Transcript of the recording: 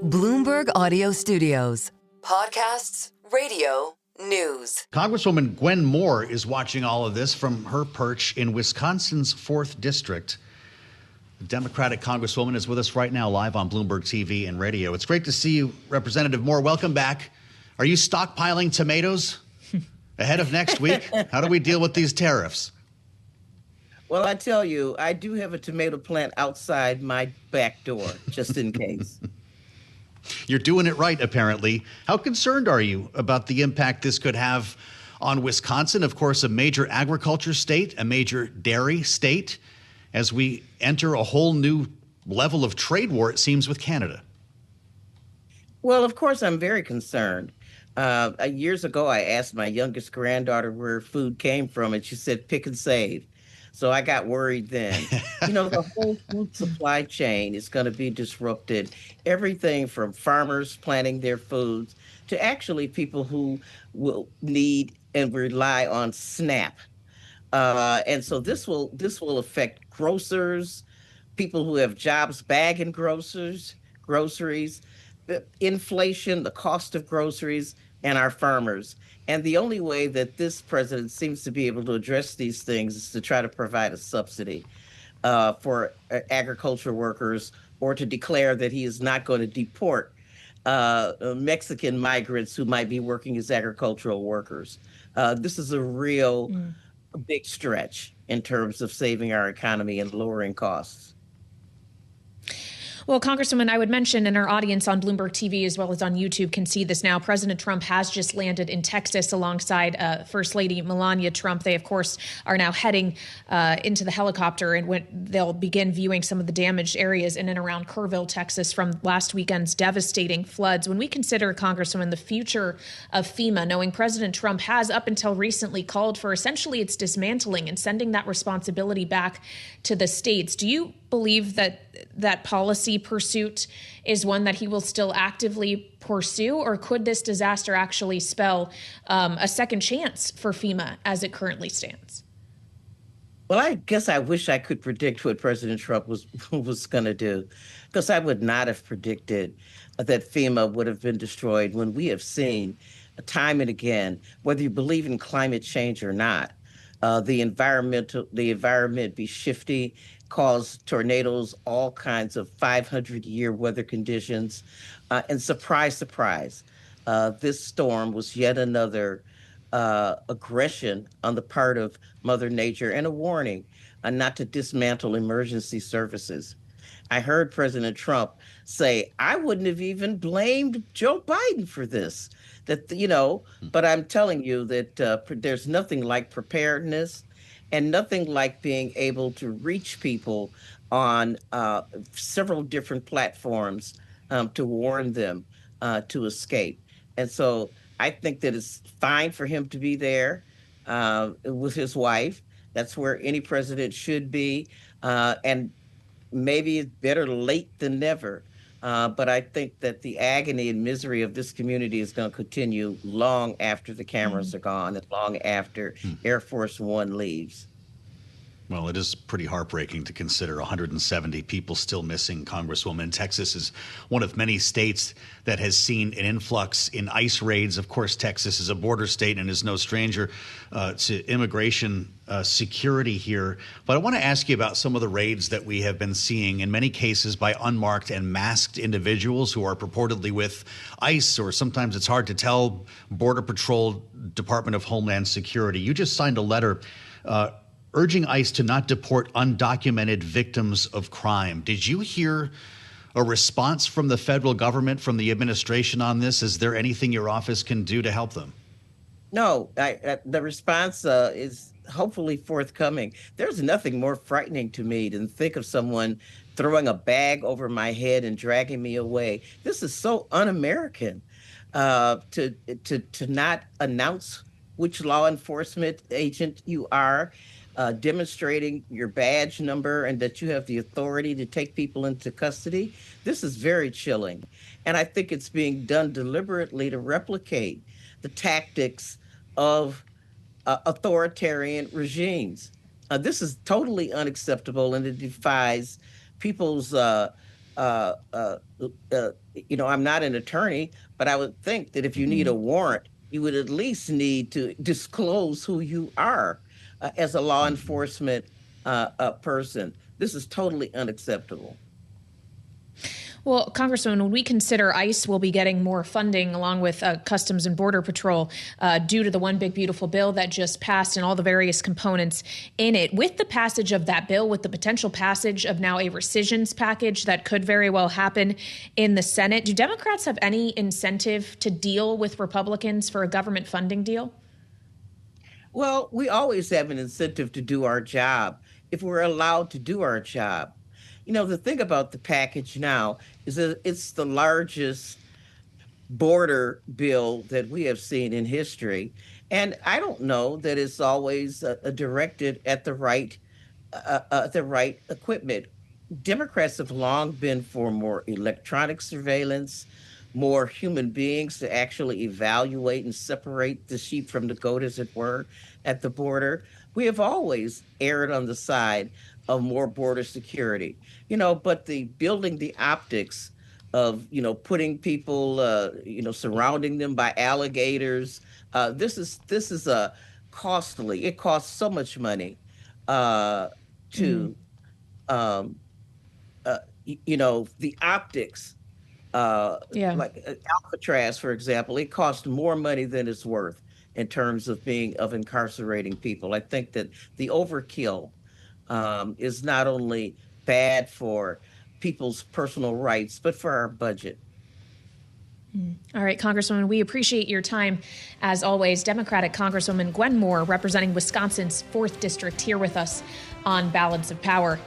Bloomberg Audio Studios. Podcasts, radio, news. Congresswoman Gwen Moore is watching all of this from her perch in Wisconsin's 4th District. The Democratic Congresswoman is with us right now live on Bloomberg TV and radio. It's great to see you, Representative Moore. Welcome back. Are you stockpiling tomatoes ahead of next week? How do we deal with these tariffs? Well, I tell you, I do have a tomato plant outside my back door, just in case. You're doing it right, apparently. How concerned are you about the impact this could have on Wisconsin, of course, a major agriculture state, a major dairy state, as we enter a whole new level of trade war, it seems, with Canada? Well, of course, I'm very concerned. Years ago, I asked my youngest granddaughter where food came from, and she said, pick and save. So I got worried then. The whole food supply chain is going to be disrupted. Everything from farmers planting their foods to actually people who will need and rely on SNAP. And so this will affect grocers, people who have jobs bagging groceries, the inflation, the cost of groceries, and our farmers. And the only way that this president seems to be able to address these things is to try to provide a subsidy for agriculture workers, or to declare that he is not going to deport Mexican migrants who might be working as agricultural workers. This is a real big stretch in terms of saving our economy and lowering costs. Well, Congresswoman, I would mention, and our audience on Bloomberg TV as well as on YouTube can see this now, President Trump has just landed in Texas alongside First Lady Melania Trump. They, of course, are now heading into the helicopter, and they'll begin viewing some of the damaged areas in and around Kerrville, Texas, from last weekend's devastating floods. When we consider, Congresswoman, the future of FEMA, knowing President Trump has up until recently called for essentially its dismantling and sending that responsibility back to the states, do you believe that policy pursuit is one that he will still actively pursue, or could this disaster actually spell a second chance for FEMA as it currently stands? Well, I guess I wish I could predict what President Trump was going to do, because I would not have predicted that FEMA would have been destroyed when we have seen time and again, whether you believe in climate change or not, the environment be shifty, cause tornadoes, all kinds of 500-year weather conditions. And surprise, surprise, this storm was yet another aggression on the part of Mother Nature, and a warning not to dismantle emergency services. I heard President Trump say, I wouldn't have even blamed Joe Biden for this. But I'm telling you that there's nothing like preparedness, and nothing like being able to reach people on several different platforms to warn them to escape. And so I think that it's fine for him to be there with his wife. That's where any president should be. And maybe it's better late than never. But I think that the agony and misery of this community is going to continue long after the cameras are gone, and long after Air Force One leaves. Well, it is pretty heartbreaking to consider 170 people still missing, Congresswoman. Texas is one of many states that has seen an influx in ICE raids. Of course, Texas is a border state and is no stranger to immigration security here. But I want to ask you about some of the raids that we have been seeing, in many cases by unmarked and masked individuals who are purportedly with ICE, or sometimes it's hard to tell, Border Patrol, Department of Homeland Security. You just signed a letter urging ICE to not deport undocumented victims of crime. Did you hear a response from the federal government, from the administration on this? Is there anything your office can do to help them? No, the response is hopefully forthcoming. There's nothing more frightening to me than think of someone throwing a bag over my head and dragging me away. This is so un-American to not announce which law enforcement agent you are, demonstrating your badge number and that you have the authority to take people into custody. This is very chilling. And I think it's being done deliberately to replicate the tactics of authoritarian regimes. This is totally unacceptable, and it defies people's uh, uh, I'm not an attorney, but I would think that if you need a warrant, you would at least need to disclose who you are as a law enforcement person. This is totally unacceptable. Well, Congresswoman, when we consider ICE will be getting more funding along with Customs and Border Patrol due to the One Big Beautiful Bill that just passed and all the various components in it, with the passage of that bill, with the potential passage of now a rescissions package that could very well happen in the Senate, do Democrats have any incentive to deal with Republicans for a government funding deal? Well, we always have an incentive to do our job if we're allowed to do our job. The thing about the package now is that it's the largest border bill that we have seen in history. And I don't know that it's always directed at the right equipment. Democrats have long been for more electronic surveillance, more human beings to actually evaluate and separate the sheep from the goat, as it were, at the border. We have always erred on the side of more border security, but the building the optics of, putting people, surrounding them by alligators. This is a costly. It costs so much money to, the optics. Like Alcatraz, for example, it costs more money than it's worth in terms of incarcerating people. I think that the overkill is not only bad for people's personal rights, but for our budget. All right, Congresswoman, we appreciate your time. As always, Democratic Congresswoman Gwen Moore, representing Wisconsin's 4th District, here with us on Balance of Power.